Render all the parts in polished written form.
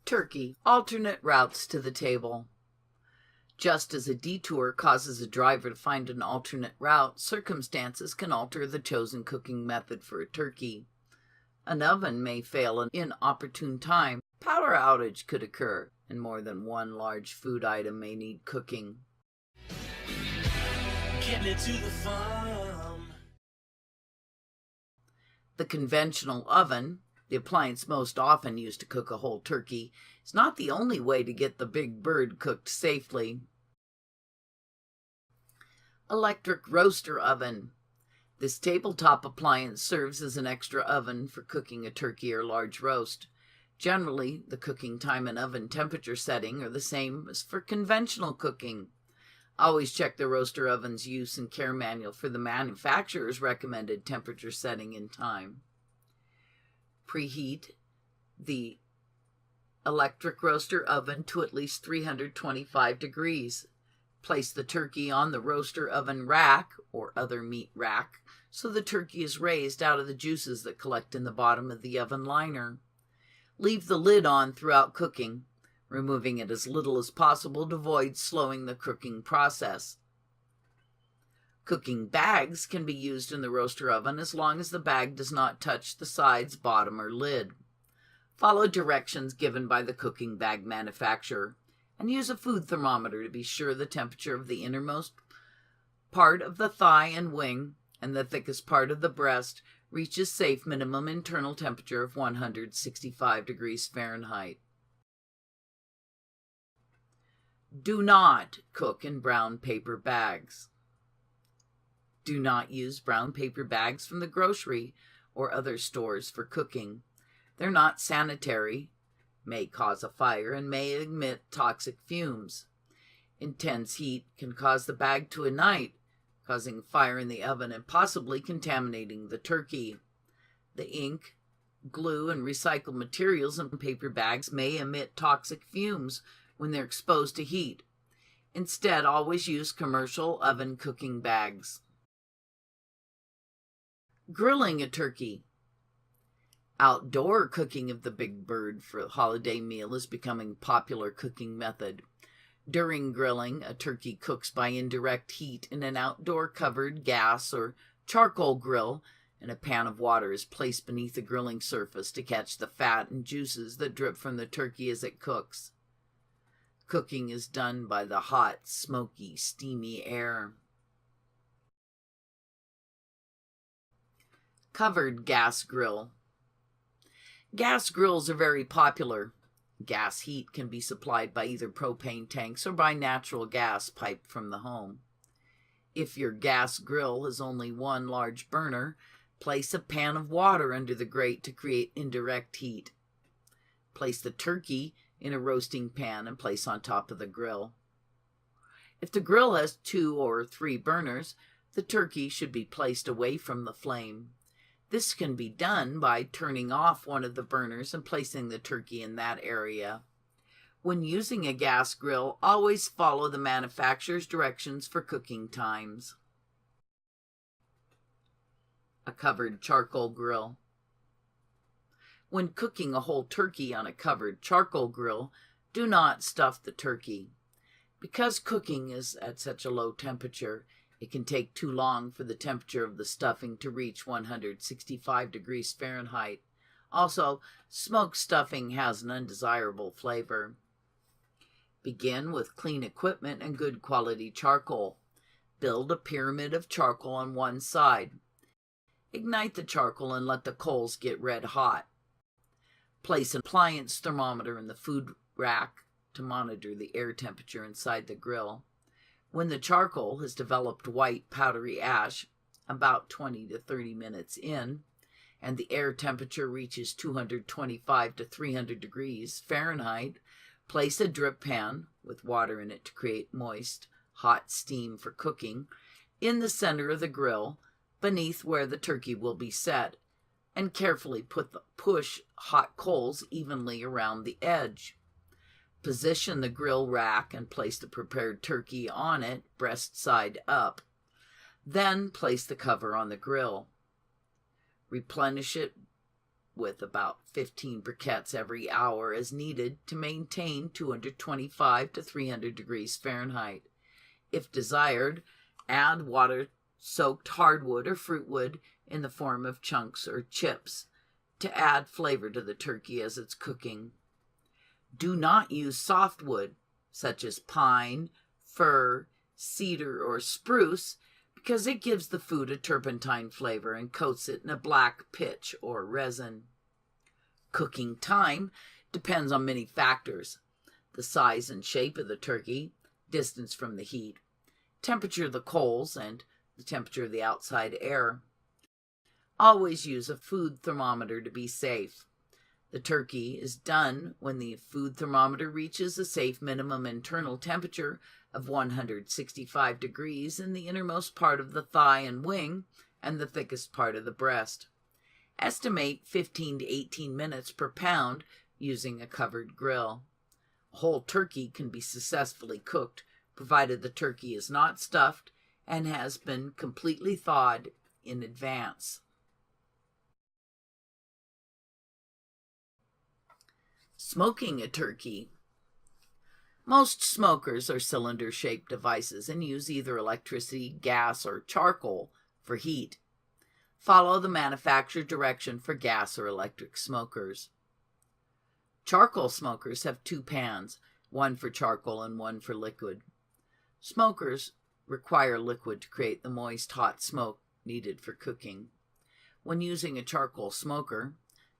Turkey, alternate routes to the table. Just as a detour causes a driver to find an alternate route, circumstances can alter the chosen cooking method for a turkey. An oven may fail at an inopportune time, power outage could occur, and more than one large food item may need cooking. Getting it to the farm. The conventional oven, the appliance most often used to cook a whole turkey, is not the only way to get the big bird cooked safely. Electric roaster oven. This tabletop appliance serves as an extra oven for cooking a turkey or large roast. Generally, the cooking time and oven temperature setting are the same as for conventional cooking. Always check the roaster oven's use and care manual for the manufacturer's recommended temperature setting and time. Preheat the electric roaster oven to at least 325 degrees. Place the turkey on the roaster oven rack or other meat rack so the turkey is raised out of the juices that collect in the bottom of the oven liner. Leave the lid on throughout cooking, removing it as little as possible to avoid slowing the cooking process. Cooking bags can be used in the roaster oven as long as the bag does not touch the sides, bottom, or lid. Follow directions given by the cooking bag manufacturer and use a food thermometer to be sure the temperature of the innermost part of the thigh and wing and the thickest part of the breast reaches safe minimum internal temperature of 165 degrees Fahrenheit. Do not cook in brown paper bags. Do not use brown paper bags from the grocery or other stores for cooking. They're not sanitary, may cause a fire, and may emit toxic fumes. Intense heat can cause the bag to ignite, causing fire in the oven and possibly contaminating the turkey. The ink, glue, and recycled materials in paper bags may emit toxic fumes when they're exposed to heat. Instead, always use commercial oven cooking bags. Grilling a turkey. Outdoor cooking of the big bird for a holiday meal is becoming a popular cooking method. During grilling, a turkey cooks by indirect heat in an outdoor covered gas or charcoal grill, and a pan of water is placed beneath the grilling surface to catch the fat and juices that drip from the turkey as it cooks. Cooking is done by the hot, smoky, steamy air. Covered gas grill. Gas grills are very popular. Gas heat can be supplied by either propane tanks or by natural gas piped from the home. If your gas grill has only one large burner, place a pan of water under the grate to create indirect heat. Place the turkey in a roasting pan and place on top of the grill. If the grill has 2 or 3 burners, the turkey should be placed away from the flame. This can be done by turning off one of the burners and placing the turkey in that area. When using a gas grill, always follow the manufacturer's directions for cooking times. A covered charcoal grill. When cooking a whole turkey on a covered charcoal grill, do not stuff the turkey. Because cooking is at such a low temperature, it can take too long for the temperature of the stuffing to reach 165 degrees Fahrenheit. Also, smoked stuffing has an undesirable flavor. Begin with clean equipment and good quality charcoal. Build a pyramid of charcoal on one side. Ignite the charcoal and let the coals get red hot. Place an appliance thermometer in the food rack to monitor the air temperature inside the grill. When the charcoal has developed white powdery ash, about 20 to 30 minutes in, and the air temperature reaches 225 to 300 degrees Fahrenheit, place a drip pan with water in it to create moist, hot steam for cooking in the center of the grill, beneath where the turkey will be set, and carefully push hot coals evenly around the edge. Position the grill rack and place the prepared turkey on it, breast side up. Then place the cover on the grill. Replenish it with about 15 briquettes every hour as needed to maintain 225 to 300 degrees Fahrenheit. If desired, add water-soaked hardwood or fruitwood in the form of chunks or chips to add flavor to the turkey as it's cooking. Do not use softwood, such as pine, fir, cedar, or spruce, because it gives the food a turpentine flavor and coats it in a black pitch or resin. Cooking time depends on many factors: the size and shape of the turkey, distance from the heat, temperature of the coals, and the temperature of the outside air. Always use a food thermometer to be safe. The turkey is done when the food thermometer reaches a safe minimum internal temperature of 165 degrees in the innermost part of the thigh and wing and the thickest part of the breast. Estimate 15 to 18 minutes per pound using a covered grill. A whole turkey can be successfully cooked, provided the turkey is not stuffed and has been completely thawed in advance. Smoking a turkey. Most smokers are cylinder-shaped devices and use either electricity, gas, or charcoal for heat. Follow the manufacturer direction for gas or electric smokers. Charcoal smokers have two pans, one for charcoal and one for liquid. Smokers require liquid to create the moist, hot smoke needed for cooking. When using a charcoal smoker,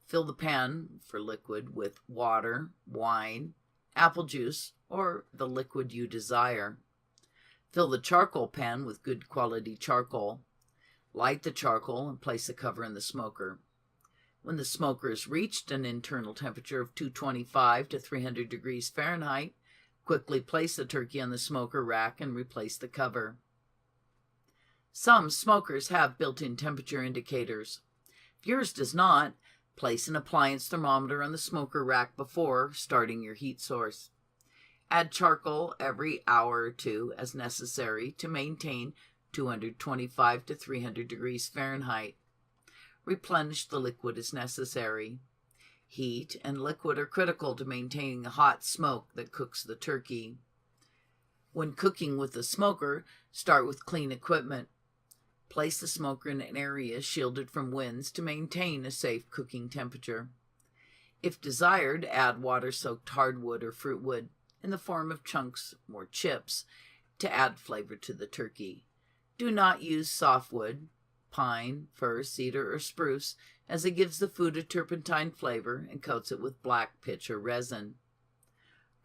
fill the pan for liquid with water, wine, apple juice, or the liquid you desire. Fill the charcoal pan with good quality charcoal. Light the charcoal and place the cover in the smoker. When the smoker has reached an internal temperature of 225 to 300 degrees Fahrenheit, quickly place the turkey on the smoker rack and replace the cover. Some smokers have built-in temperature indicators. If yours does not, place an appliance thermometer on the smoker rack before starting your heat source. Add charcoal every hour or two as necessary to maintain 225 to 300 degrees Fahrenheit. Replenish the liquid as necessary. Heat and liquid are critical to maintaining a hot smoke that cooks the turkey. When cooking with a smoker, start with clean equipment. Place the smoker in an area shielded from winds to maintain a safe cooking temperature. If desired, add water-soaked hardwood or fruitwood in the form of chunks or chips to add flavor to the turkey. Do not use softwood, pine, fir, cedar, or spruce, as it gives the food a turpentine flavor and coats it with black pitch or resin.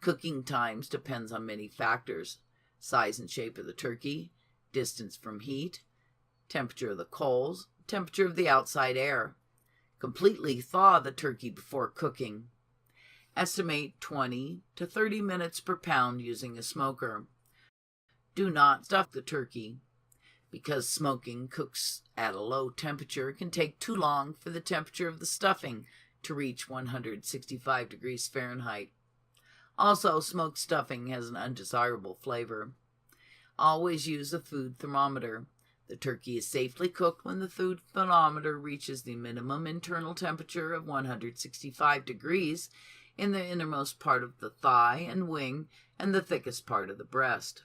Cooking times depends on many factors: size and shape of the turkey, distance from heat, temperature of the coals, temperature of the outside air. Completely thaw the turkey before cooking. Estimate 20 to 30 minutes per pound using a smoker. Do not stuff the turkey. Because smoking cooks at a low temperature, it can take too long for the temperature of the stuffing to reach 165 degrees Fahrenheit. Also, smoked stuffing has an undesirable flavor. Always use a food thermometer. The turkey is safely cooked when the food thermometer reaches the minimum internal temperature of 165 degrees in the innermost part of the thigh and wing and the thickest part of the breast.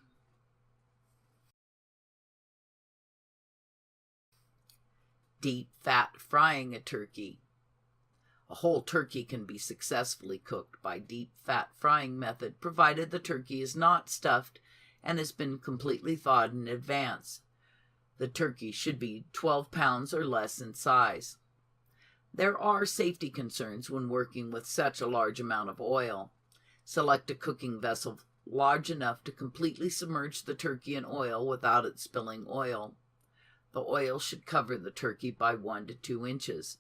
Deep fat frying a turkey. A whole turkey can be successfully cooked by deep fat frying method, provided the turkey is not stuffed and has been completely thawed in advance. The turkey should be 12 pounds or less in size. There are safety concerns when working with such a large amount of oil. Select a cooking vessel large enough to completely submerge the turkey in oil without it spilling oil. The oil should cover the turkey by 1 to 2 inches.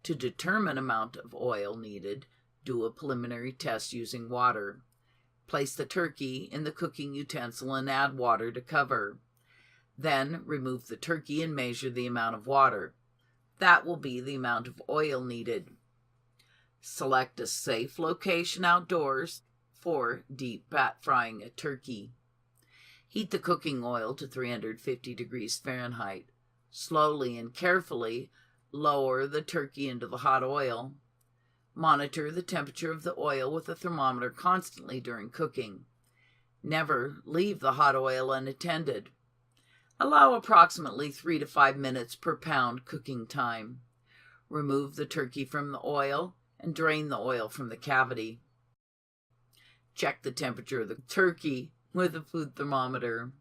To determine amount of oil needed, do a preliminary test using water. Place the turkey in the cooking utensil and add water to cover. Then remove the turkey and measure the amount of water. That will be the amount of oil needed. Select a safe location outdoors for deep fat frying a turkey. Heat the cooking oil to 350 degrees Fahrenheit. Slowly and carefully Lower the turkey into the hot oil. Monitor the temperature of the oil with a thermometer constantly during cooking. Never leave the hot oil unattended. Allow approximately 3 to 5 minutes per pound cooking time. Remove the turkey from the oil and drain the oil from the cavity. Check the temperature of the turkey with a food thermometer.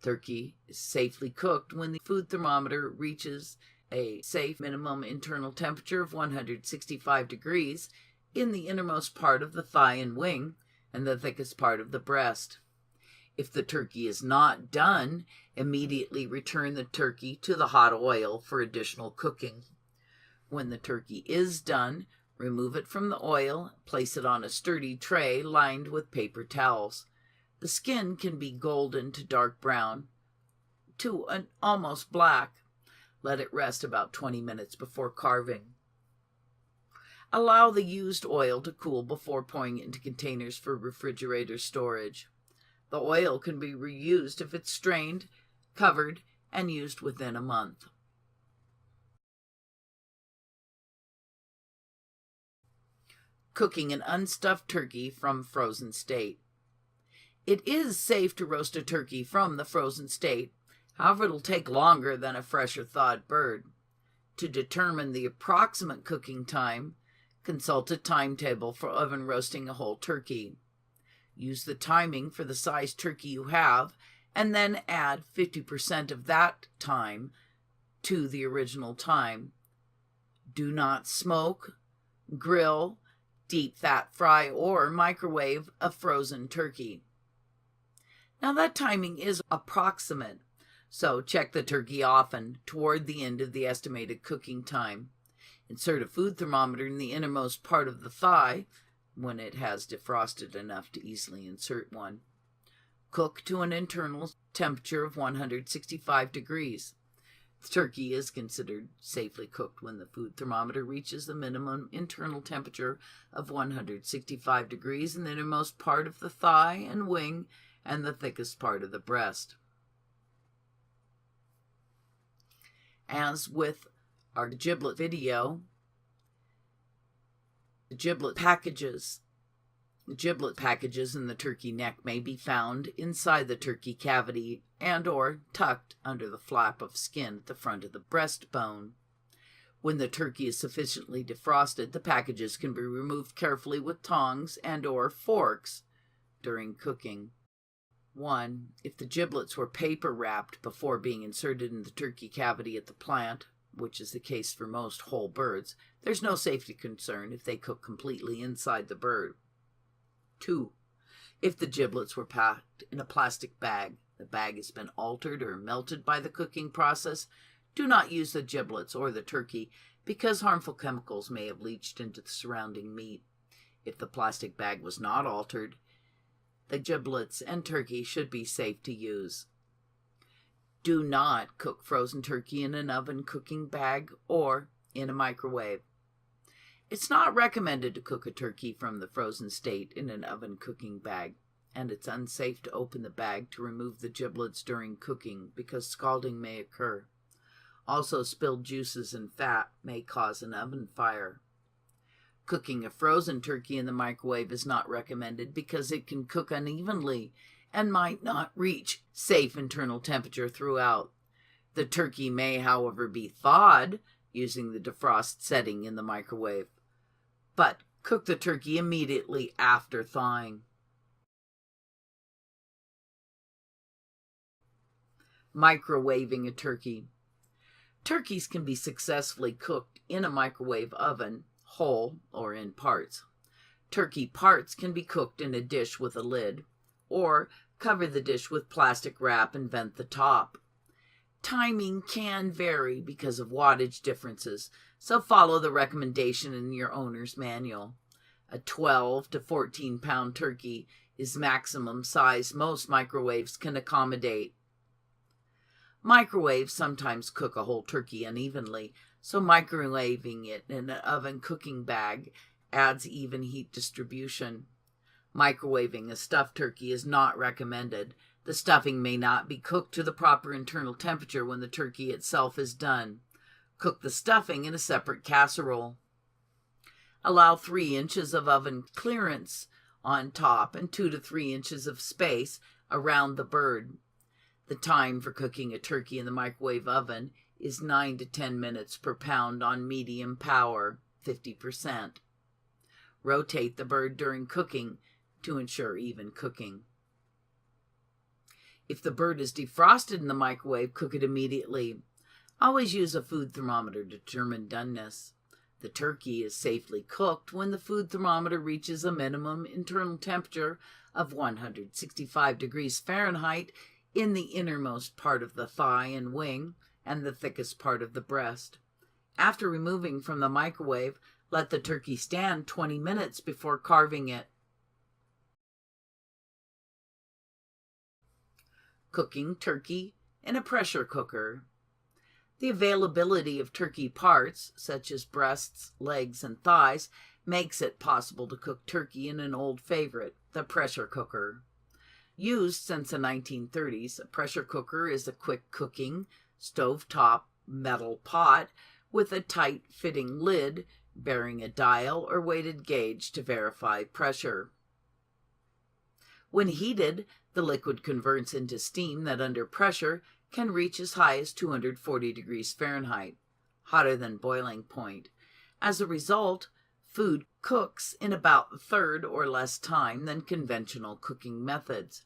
Turkey is safely cooked when the food thermometer reaches a safe minimum internal temperature of 165 degrees in the innermost part of the thigh and wing and the thickest part of the breast. If the turkey is not done, immediately return the turkey to the hot oil for additional cooking. When the turkey is done, remove it from the oil, place it on a sturdy tray lined with paper towels. The skin can be golden to dark brown to an almost black. Let it rest about 20 minutes before carving. Allow the used oil to cool before pouring it into containers for refrigerator storage. The oil can be reused if it's strained, covered, and used within a month. Cooking an unstuffed turkey from frozen state. It is safe to roast a turkey from the frozen state. However, it'll take longer than a fresh or thawed bird. To determine the approximate cooking time, consult a timetable for oven roasting a whole turkey. Use the timing for the size turkey you have, and then add 50% of that time to the original time. Do not smoke, grill, deep fat fry, or microwave a frozen turkey. Now that timing is approximate, so check the turkey often toward the end of the estimated cooking time. Insert a food thermometer in the innermost part of the thigh when it has defrosted enough to easily insert one. Cook to an internal temperature of 165 degrees. The turkey is considered safely cooked when the food thermometer reaches the minimum internal temperature of 165 degrees in the innermost part of the thigh and wing and the thickest part of the breast. As with our giblet video, the giblet packages in the turkey neck may be found inside the turkey cavity and or tucked under the flap of skin at the front of the breastbone. When the turkey is sufficiently defrosted, the packages can be removed carefully with tongs and or forks during cooking. 1. If the giblets were paper wrapped before being inserted in the turkey cavity at the plant, which is the case for most whole birds, there's no safety concern if they cook completely inside the bird. 2. If the giblets were packed in a plastic bag, the bag has been altered or melted by the cooking process, do not use the giblets or the turkey because harmful chemicals may have leached into the surrounding meat. If the plastic bag was not altered, the giblets and turkey should be safe to use. Do not cook frozen turkey in an oven cooking bag or in a microwave. It's not recommended to cook a turkey from the frozen state in an oven cooking bag, and it's unsafe to open the bag to remove the giblets during cooking because scalding may occur. Also, spilled juices and fat may cause an oven fire. Cooking a frozen turkey in the microwave is not recommended because it can cook unevenly and might not reach safe internal temperature throughout. The turkey may, however, be thawed using the defrost setting in the microwave, but cook the turkey immediately after thawing. Microwaving a turkey. Turkeys can be successfully cooked in a microwave oven, whole or in parts. Turkey parts can be cooked in a dish with a lid, or cover the dish with plastic wrap and vent the top. Timing can vary because of wattage differences, so follow the recommendation in your owner's manual. A 12 to 14 pound turkey is maximum size most microwaves can accommodate. Microwaves sometimes cook a whole turkey unevenly, so microwaving it in an oven cooking bag adds even heat distribution. Microwaving a stuffed turkey is not recommended. The stuffing may not be cooked to the proper internal temperature when the turkey itself is done. Cook the stuffing in a separate casserole. Allow 3 inches of oven clearance on top and 2 to 3 inches of space around the bird. The time for cooking a turkey in the microwave oven is 9 to 10 minutes per pound on medium power, 50%. Rotate the bird during cooking to ensure even cooking. If the bird is defrosted in the microwave, cook it immediately. Always use a food thermometer to determine doneness. The turkey is safely cooked when the food thermometer reaches a minimum internal temperature of 165 degrees Fahrenheit in the innermost part of the thigh and wing and the thickest part of the breast. After removing from the microwave, let the turkey stand 20 minutes before carving it. Cooking turkey in a pressure cooker. The availability of turkey parts, such as breasts, legs, and thighs, makes it possible to cook turkey in an old favorite, the pressure cooker. Used since the 1930s, a pressure cooker is a quick-cooking, stovetop metal pot with a tight-fitting lid bearing a dial or weighted gauge to verify pressure. When heated, the liquid converts into steam that under pressure can reach as high as 240 degrees Fahrenheit, hotter than boiling point. As a result, food cooks in about a third or less time than conventional cooking methods.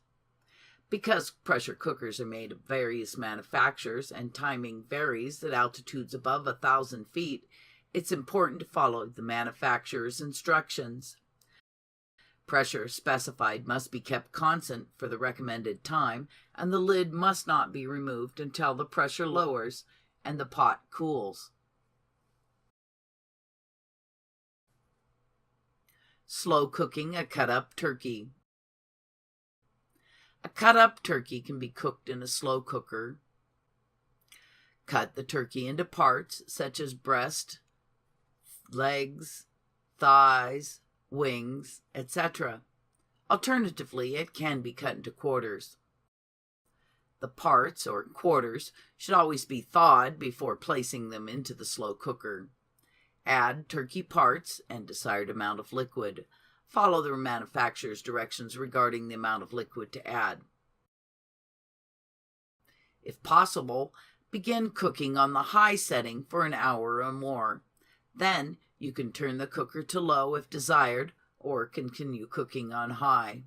Because pressure cookers are made of various manufacturers and timing varies at altitudes above 1,000 feet, it's important to follow the manufacturer's instructions. Pressure specified must be kept constant for the recommended time, and the lid must not be removed until the pressure lowers and the pot cools. Slow cooking a cut-up turkey. A cut-up turkey can be cooked in a slow cooker. Cut the turkey into parts such as breast, legs, thighs, wings, etc. Alternatively, it can be cut into quarters. The parts, or quarters, should always be thawed before placing them into the slow cooker. Add turkey parts and desired amount of liquid. Follow the manufacturer's directions regarding the amount of liquid to add. If possible, begin cooking on the high setting for an hour or more. Then you can turn the cooker to low if desired, or continue cooking on high.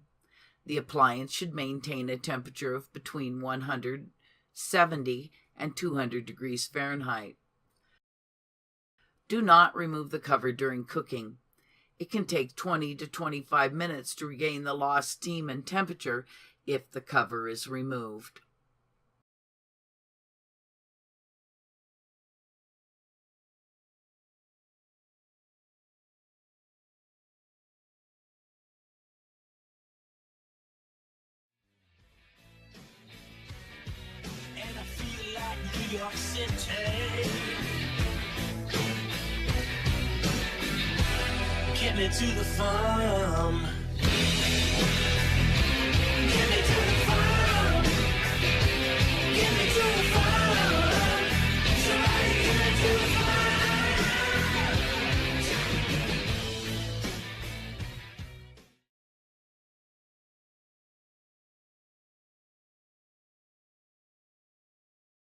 The appliance should maintain a temperature of between 170 and 200 degrees Fahrenheit. Do not remove the cover during cooking. It can take 20 to 25 minutes to regain the lost steam and temperature if the cover is removed. And I feel like New York City. Get me to the farm. Get me to the farm. Get me to the farm.